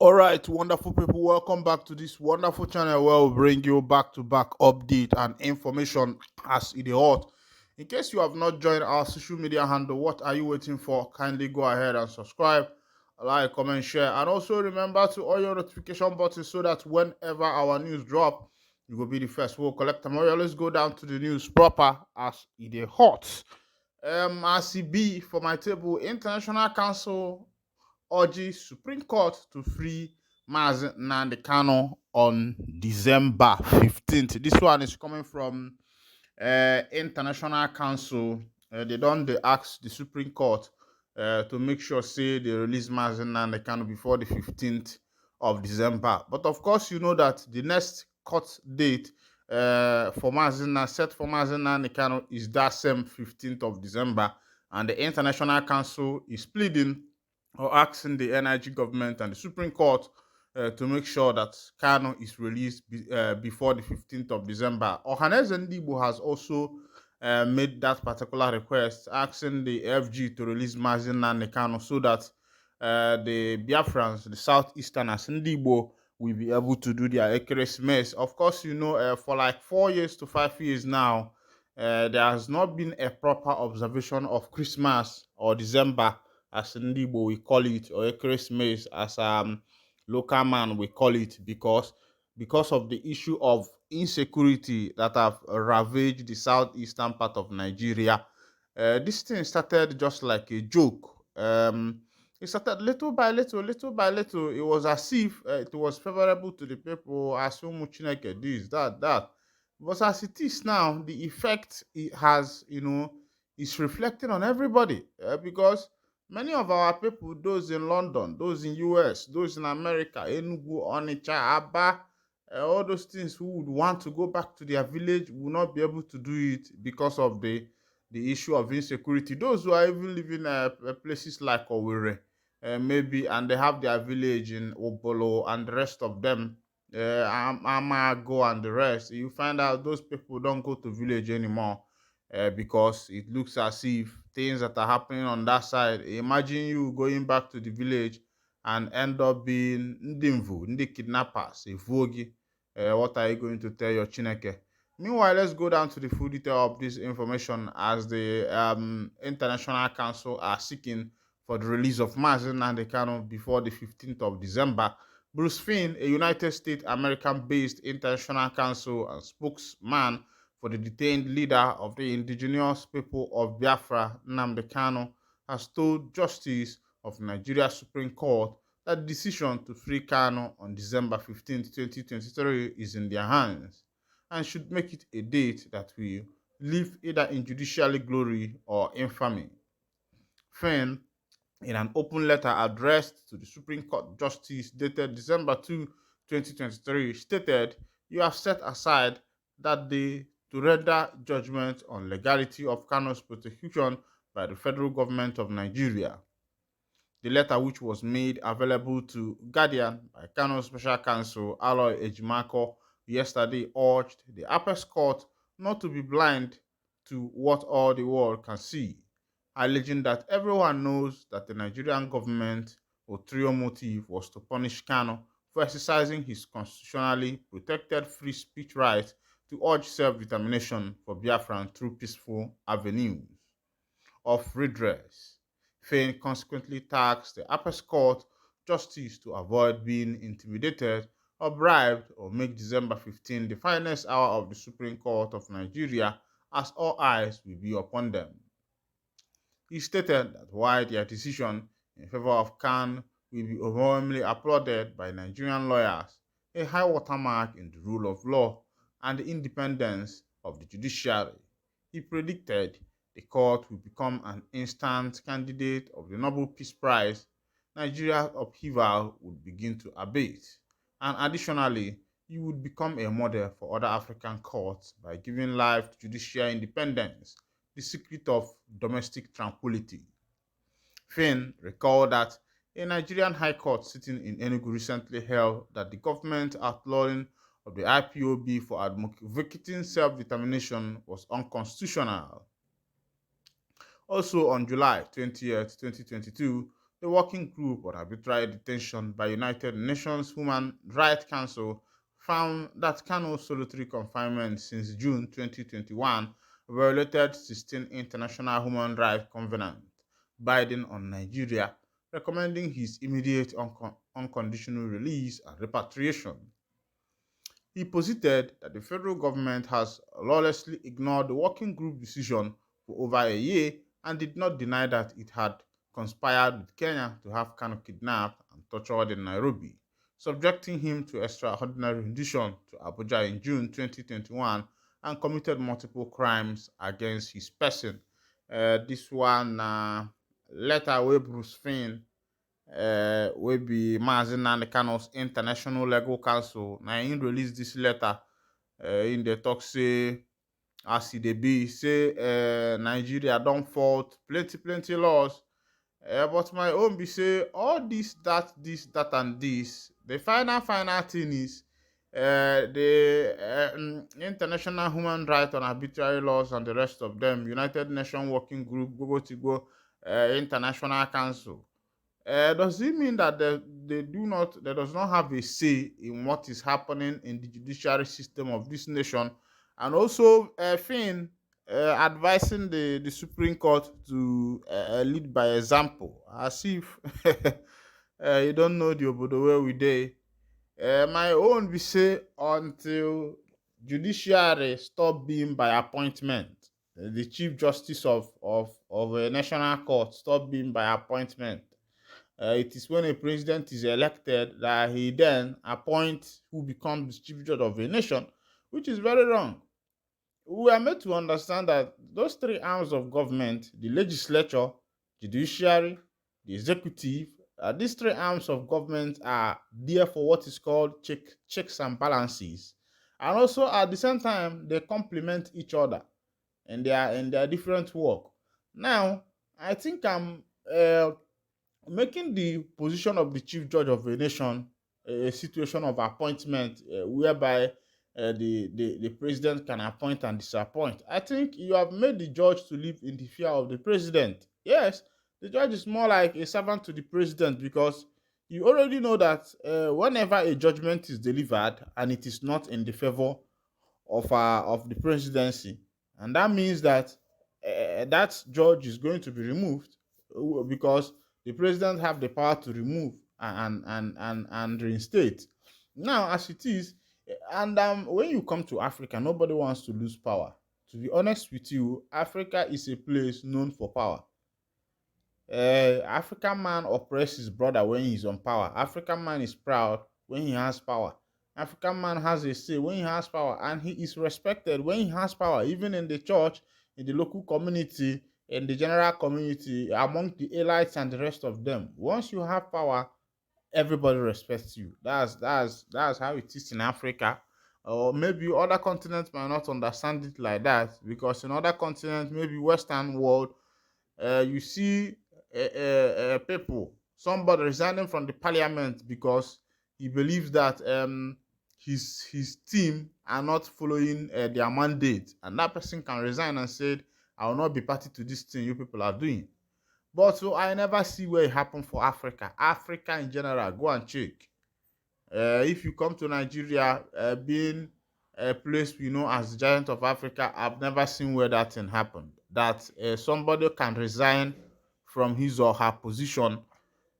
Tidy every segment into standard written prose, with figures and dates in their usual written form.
All right, wonderful people, welcome back to this wonderful channel where we bring you back-to-back update and information as it is hot. In case you have not joined our social media handle, what are you waiting for? Kindly go ahead and subscribe, like, comment, share, and also remember to on your notification button so that whenever our news drop, you will be the first. We'll collect them. Let's go down to the news proper as it is hot. As it be for my table, International Council urges Supreme Court to free Mazi Nnamdi Kanu on December 15th. This one is coming from International Council. They ask the Supreme Court to make sure say they release Mazi Nnamdi Kanu before the 15th of December. But of course, you know that the next court date for set for Mazi Nnamdi Kanu is that same 15th of December, and the International Council is pleading or asking the NIG government and the Supreme Court to make sure that Kano is released before the 15th of December. Ohaneze Ndigbo has also made that particular request, asking the FG to release Mazi Nnamdi Kanu so that the Biafrans, the Southeasterners, Ndigbo, will be able to do their Christmas. Of course, you know, for like 4 years to 5 years now, there has not been a proper observation of Christmas or December as Ndibo we call it, or a Christmas as local man we call it, because of the issue of insecurity that have ravaged the southeastern part of Nigeria. This thing started just like a joke. It started little by little, little by little. It was as if it was favorable to the people, as Chineke this, that. But as it is now, the effect it has, is reflecting on everybody because many of our people, those in London, those in US, those in America, Enugu, Onitsha, Aba, all those things who would want to go back to their village will not be able to do it because of the issue of insecurity. Those who are even living places like Owerri, maybe, and they have their village in Obolo and the rest of them, Amago and the rest, you find out those people don't go to village anymore because it looks as if things that are happening on that side. Imagine you going back to the village and end up being Ndimvu, Ndi kidnappers, a vogi. What are you going to tell your Chineke? Meanwhile, let's go down to the full detail of this information as the International Council are seeking for the release of Mazi Nnamdi Kanu before the 15th of December. Bruce Finn, a United States American-based International Council and spokesman for the detained leader of the indigenous people of Biafra, Nnamdi Kanu, has told Justice of Nigeria Supreme Court that the decision to free Kanu on December 15, 2023 is in their hands and should make it a date that will live either in judicial glory or infamy. Finn, in an open letter addressed to the Supreme Court Justice dated December 2, 2023, stated, "You have set aside that day to render judgment on legality of Kanu's prosecution by the federal government of Nigeria." The letter, which was made available to Guardian by Kanu's special counsel Aloy Ejimako yesterday, urged the Apex Court not to be blind to what all the world can see, alleging that everyone knows that the Nigerian government ulterior motive was to punish Kanu for exercising his constitutionally protected free speech right to urge self-determination for Biafran through peaceful avenues of redress. Fain consequently tasked the Apex Court Justice to avoid being intimidated or bribed or make December 15 the finest hour of the Supreme Court of Nigeria, as all eyes will be upon them. He stated that while their decision in favor of Khan will be overwhelmingly applauded by Nigerian lawyers, a high watermark in the rule of law and the independence of the judiciary, he predicted the court will become an instant candidate of the Nobel Peace Prize. Nigeria's upheaval would begin to abate, and additionally, he would become a model for other African courts by giving life to judicial independence, the secret of domestic tranquility. Finn recalled that a Nigerian high court sitting in Enugu recently held that the government outlawing of the IPOB for advocating self-determination was unconstitutional. Also on July 20th, 2022, The working group on arbitrary detention by United Nations Human Rights Council found that Kanu's solitary confinement since June 2021 violated 16 international human rights covenants binding on Nigeria, recommending his immediate unconditional release and repatriation. He posited that the federal government has lawlessly ignored the working group decision for over a year and did not deny that it had conspired with Kenya to have Kanu kidnapped and tortured in Nairobi, subjecting him to extraordinary rendition to Abuja in June 2021 and committed multiple crimes against his person. This one letter where Bruce Finn wey be Mazi Nnamdi Kanu's International Legal Council, na im release dis letter. Im dey tok say as e dey be, say Nigeria don fault plenty laws, but my own be say all dis, dat and dis, the final thing is the International Human Rights on Arbitrary Laws and the rest of them, United Nations Working Group, Gogotigbo, International Council. Does it mean that they does not have a say in what is happening in the judiciary system of this nation, and also Finn advising the Supreme Court to lead by example, as if you don't know the obodo where we dey. My own be say until judiciary stop being by appointment, the Chief Justice of a national court stop being by appointment. It is when a president is elected that he then appoints who becomes the chief judge of a nation, which is very wrong. We are made to understand that those three arms of government, the legislature, judiciary, the executive, these three arms of government are there for what is called checks and balances. And also at the same time, they complement each other in their different work. Now, I think I'm making the position of the chief judge of a nation a situation of appointment, whereby the president can appoint and disappoint. I think you have made the judge to live in the fear of the president. Yes, the judge is more like a servant to the president, because you already know that whenever a judgment is delivered and it is not in the favor of the presidency, and that means that that judge is going to be removed, because the president have the power to remove and reinstate. Now, as it is, and when you come to Africa, nobody wants to lose power. To be honest with you, Africa is a place known for power. African man oppresses his brother when he's on power. African man is proud when he has power. African man has a say when he has power, and he is respected when he has power, even in the church, in the local community, in the general community, among the elites and the rest of them. Once you have power, everybody respects you. That's how it is in Africa. Or maybe other continents might not understand it like that, because in other continents, maybe Western world, you see people, somebody resigning from the parliament because he believes that his team are not following their mandate, and that person can resign and say, I will not be party to this thing you people are doing. But so I never see where it happened for Africa. Africa in general, go and check. If you come to Nigeria, being a place we know as the giant of Africa, I've never seen where that thing happened. That somebody can resign from his or her position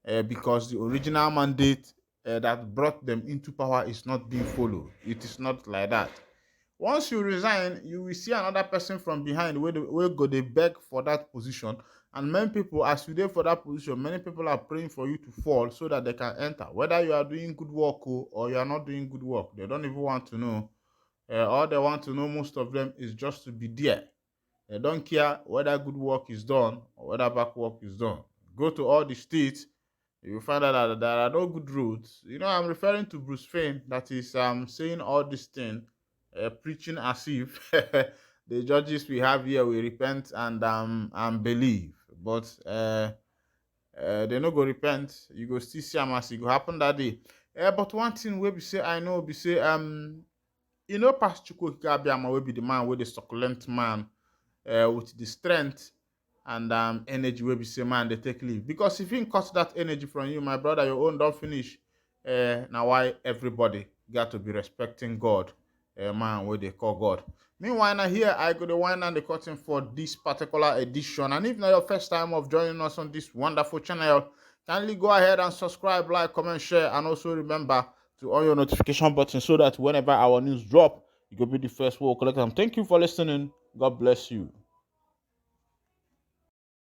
because the original mandate that brought them into power is not being followed. It is not like that. Once you resign, you will see another person from behind where go they beg for that position. And many people, as you there for that position, many people are praying for you to fall so that they can enter. Whether you are doing good work or you are not doing good work, they don't even want to know. All they want to know, most of them, is just to be there. They don't care whether good work is done or whether bad work is done. Go to all the states, you will find out that there are no good roads. You know, I'm referring to Bruce Fane, that is saying all this thing, preaching as if the judges we have here will repent and believe. But they no go repent. You go still see am as it go happen that day. But one thing wey be say I know be say you know Pastor Chukwu Abiyama wey be the man wey the succulent man with the strength and energy wey be say man dey take live. Because if him cut that energy from you, my brother, your own don finish. Now why everybody got to be respecting God, man wey they call God. Meanwhile, now here I go the wine and the cutting for this particular edition. And if not your first time of joining us on this wonderful channel, kindly go ahead and subscribe, like, comment, share, and also remember to on your notification button so that whenever our news drop, you will be the first one to collect them. Thank you for listening. God bless you.